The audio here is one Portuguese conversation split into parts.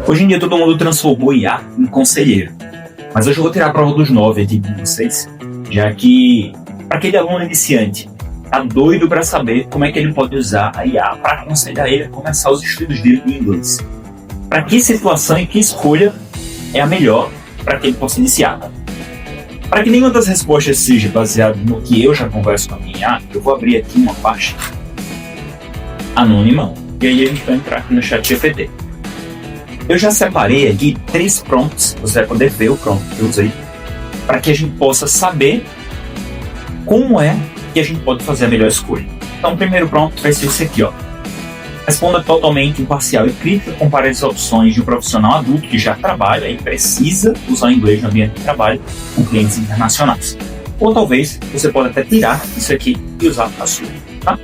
Hoje em dia todo mundo transformou IA em conselheiro. Mas hoje eu vou tirar a prova dos 9 aqui com vocês, já que para aquele aluno iniciante tá doido para saber como é que ele pode usar a IA para aconselhar ele a começar os estudos dele em inglês. Para que situação e que escolha é a melhor para que ele possa iniciar. Para que nenhuma das respostas seja baseada no que eu já converso com a minha IA, eu vou abrir aqui uma parte anônima e aí a gente vai entrar aqui no ChatGPT. Eu já separei aqui 3 prompts, você vai poder ver o prompt que eu usei, para que a gente possa saber como é que a gente pode fazer a melhor escolha. Então o primeiro prompt vai ser esse aqui, ó. Responda totalmente imparcial e crítica, compare as opções de um profissional adulto que já trabalha e precisa usar inglês no ambiente de trabalho com clientes internacionais. Ou talvez você pode até tirar isso aqui e usar a sua, tá?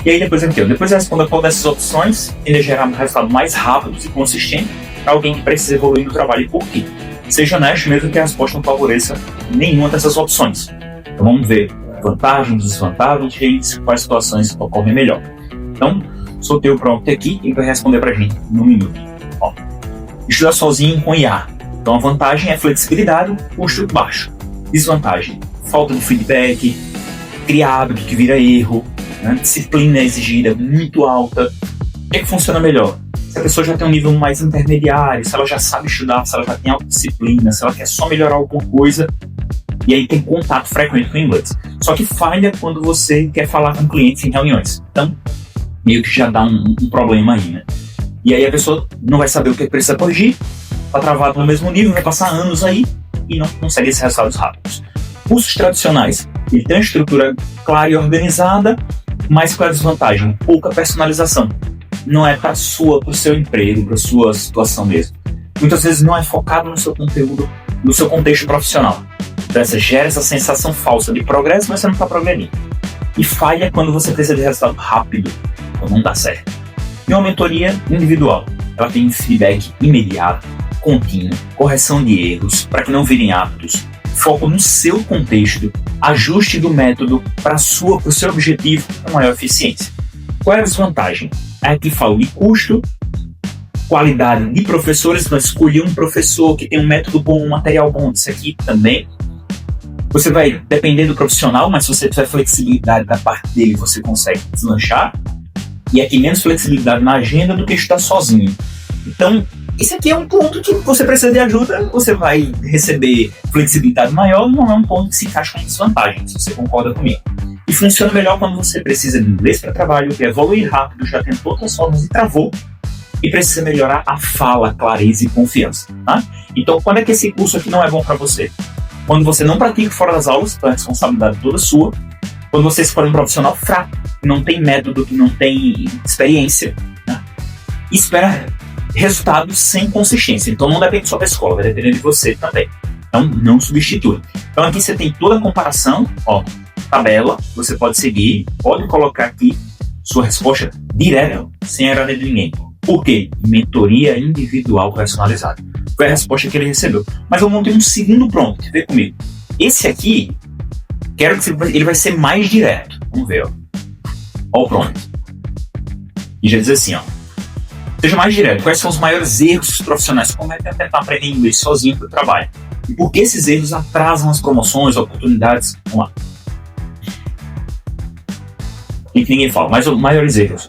E aí depois aqui, ó, depois responda qual dessas opções tende a gerar um resultado mais rápido e consistente para alguém que precisa evoluir no trabalho e por quê. Seja honesto mesmo que a resposta não favoreça nenhuma dessas opções. Então vamos ver vantagens, desvantagens e quais situações ocorrem melhor. Então, soltei o prompt aqui e vai responder pra gente no minuto. Ó, estudar sozinho com IA. Então a vantagem é flexibilidade, custo baixo. Desvantagem, falta de feedback, criar hábito que vira erro, né? Disciplina exigida muito alta. O que é que funciona melhor? Se a pessoa já tem um nível mais intermediário, se ela já sabe estudar, se ela já tem autodisciplina, se ela quer só melhorar alguma coisa, e aí tem contato frequente com o inglês. Só que falha quando você quer falar com clientes em reuniões. Então, meio que já dá um problema aí, né? E aí a pessoa não vai saber o que precisa corrigir, tá travado no mesmo nível, vai passar anos aí e não consegue esses resultados rápidos. Cursos tradicionais, ele tem uma estrutura clara e organizada, mas com a desvantagem, pouca personalização. Não é para o seu emprego, para sua situação mesmo. Muitas vezes não é focado no seu conteúdo, no seu contexto profissional. Então você gera essa sensação falsa de progresso, mas você não está progredindo. E falha quando você precisa de resultado rápido, então não dá certo. E uma mentoria individual, ela tem feedback imediato, contínuo, correção de erros para que não virem hábitos, foco no seu contexto, ajuste do método para o seu objetivo com maior eficiência. Qual é a desvantagem? Aqui falo de custo, qualidade de professores, vai escolher um professor que tem um método bom, um material bom, isso aqui também. Você vai depender do profissional, mas se você tiver flexibilidade da parte dele, você consegue deslanchar. E aqui menos flexibilidade na agenda do que estar sozinho. Então, esse aqui é um ponto que você precisa de ajuda, você vai receber flexibilidade maior, não é um ponto que se encaixa com desvantagem, se você concorda comigo. E funciona melhor quando você precisa de inglês para trabalho, quer evoluir rápido, já tem todas as formas e travou, e precisa melhorar a fala, clareza e confiança. Tá? Então, quando é que esse curso aqui não é bom para você? Quando você não pratica fora das aulas, então é responsabilidade toda sua. Quando você escolhe um profissional fraco, que não tem método, que não tem experiência, né? E espera resultados sem consistência. Então não depende só da escola, vai depender de você também. Então não substitui. Então aqui você tem toda a comparação, ó, tabela, você pode seguir, pode colocar aqui sua resposta direta, sem errar de ninguém. Por quê? Mentoria individual personalizada. Foi a resposta que ele recebeu. Mas eu montei um segundo prompt, vê comigo. Esse aqui, quero que ele vai ser mais direto. Vamos ver, ó. Ó o prompt. E já diz assim, ó. Seja mais direto. Quais são os maiores erros que os profissionais cometem a tentar aprender inglês sozinho para o trabalho? E por que esses erros atrasam as promoções, oportunidades? Vamos lá. E que ninguém fala, mas os maiores erros.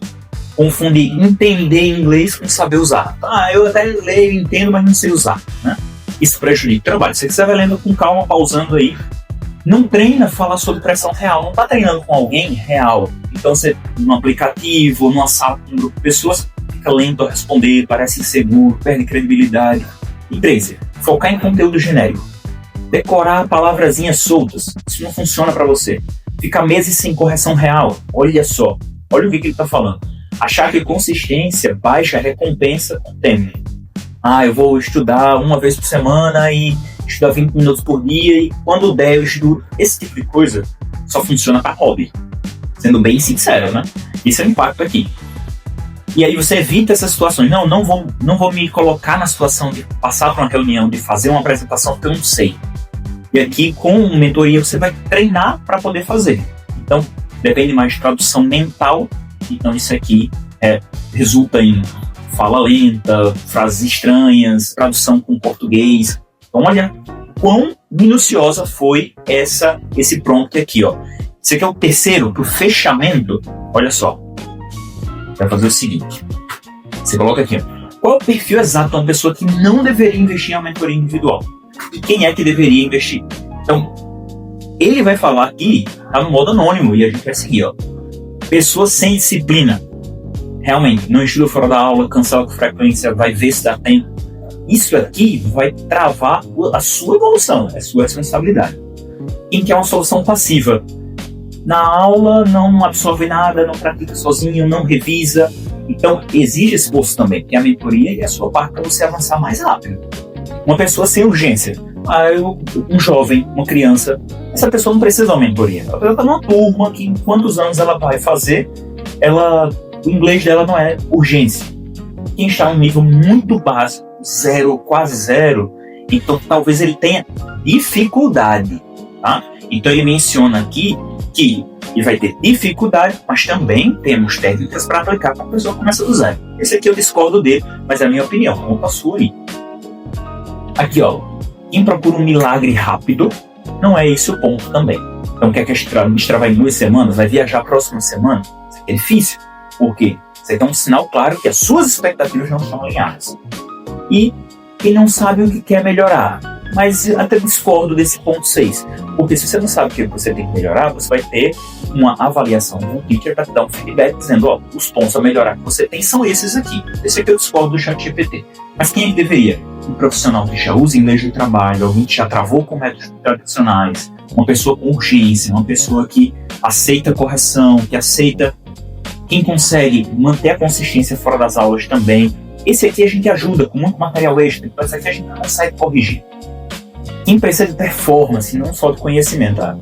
Confunde entender inglês com saber usar. Eu até leio, entendo, mas não sei usar, né? Isso prejudica o trabalho. Se você vai lendo com calma, pausando aí, não treina falar sobre pressão real, não está treinando com alguém real. Então você, num aplicativo, numa sala com um grupo de pessoas, fica lento a responder, parece inseguro, perde credibilidade. E 3, focar em conteúdo genérico. Decorar palavrazinhas soltas, isso não funciona para você. Ficar meses sem correção real, olha só, olha o que ele está falando. Achar que consistência baixa recompensa com tempo. Eu vou estudar uma vez por semana e estudar 20 minutos por dia e quando der eu estudo. Esse tipo de coisa só funciona para hobby. Sendo bem sincero, né? Isso é o impacto aqui. E aí você evita essas situações. Não vou me colocar na situação de passar por uma reunião, de fazer uma apresentação que eu não sei. E aqui com mentoria você vai treinar para poder fazer. Então depende mais de tradução mental. Então isso aqui resulta em fala lenta, frases estranhas, tradução com português. Então olha quão minuciosa foi esse prompt aqui, ó. Esse aqui é o terceiro, pro fechamento. Olha só, vai fazer o seguinte, você coloca aqui, ó. Qual é o perfil exato de uma pessoa que não deveria investir em uma mentoria individual? E quem é que deveria investir? Então, ele vai falar aqui, tá no modo anônimo, e a gente vai seguir, ó. Pessoas sem disciplina. Realmente, não estuda fora da aula, cancela com frequência, vai ver se dá tempo. Isso aqui vai travar a sua evolução, é sua responsabilidade. Quem quer uma solução passiva? Na aula não absorve nada, não pratica sozinho, não revisa. Então, exige esforço também, porque a mentoria é a sua parte para você avançar mais rápido. Uma pessoa sem urgência, um jovem, uma criança, essa pessoa não precisa de uma mentoria. Ela está numa turma que, em quantos anos ela vai fazer, o inglês dela não é urgência. Quem está em um nível muito básico, zero, quase zero, então talvez ele tenha dificuldade. Tá? Então, ele menciona aqui que ele vai ter dificuldade, mas também temos técnicas para aplicar para a pessoa que começa do zero. Esse aqui eu discordo dele, mas é a minha opinião, conta a sua aí. Aqui, ó, quem procura um milagre rápido, não é esse o ponto também. Então, quer que destravar em 2 semanas, vai viajar a próxima semana? Isso aqui é difícil. Por quê? Isso aqui é um sinal claro que as suas expectativas não estão alinhadas. E quem não sabe o que quer melhorar. Mas até discordo desse ponto 6. Porque se você não sabe o que você tem que melhorar, você vai ter uma avaliação de um teacher para te dar um feedback dizendo, ó, os pontos a melhorar que você tem são esses aqui. Esse aqui eu discordo do ChatGPT. Mas quem é que deveria? Um profissional que já usa inglês de trabalho, alguém que já travou com métodos tradicionais, uma pessoa com urgência, uma pessoa que aceita correção, que aceita quem consegue manter a consistência fora das aulas também. Esse aqui a gente ajuda com muito material extra, então esse aqui a gente consegue corrigir. Quem precisa de performance, não só de conhecimento. Tá?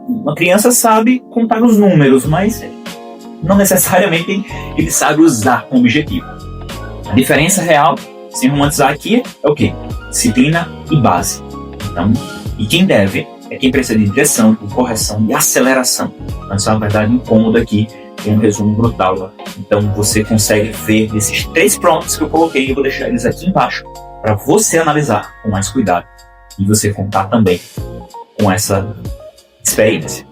Uma criança sabe contar os números, mas não necessariamente ele sabe usar como objetivo. A diferença real, sem romantizar aqui, é o quê? Disciplina e base. Então, e quem deve é quem precisa de direção, de correção e aceleração. Então, isso é uma verdade incômoda aqui, tem um resumo brutal. Então, você consegue ver esses 3 prompts que eu coloquei, eu vou deixar eles aqui embaixo, para você analisar com mais cuidado. E você contar também com essa experiência.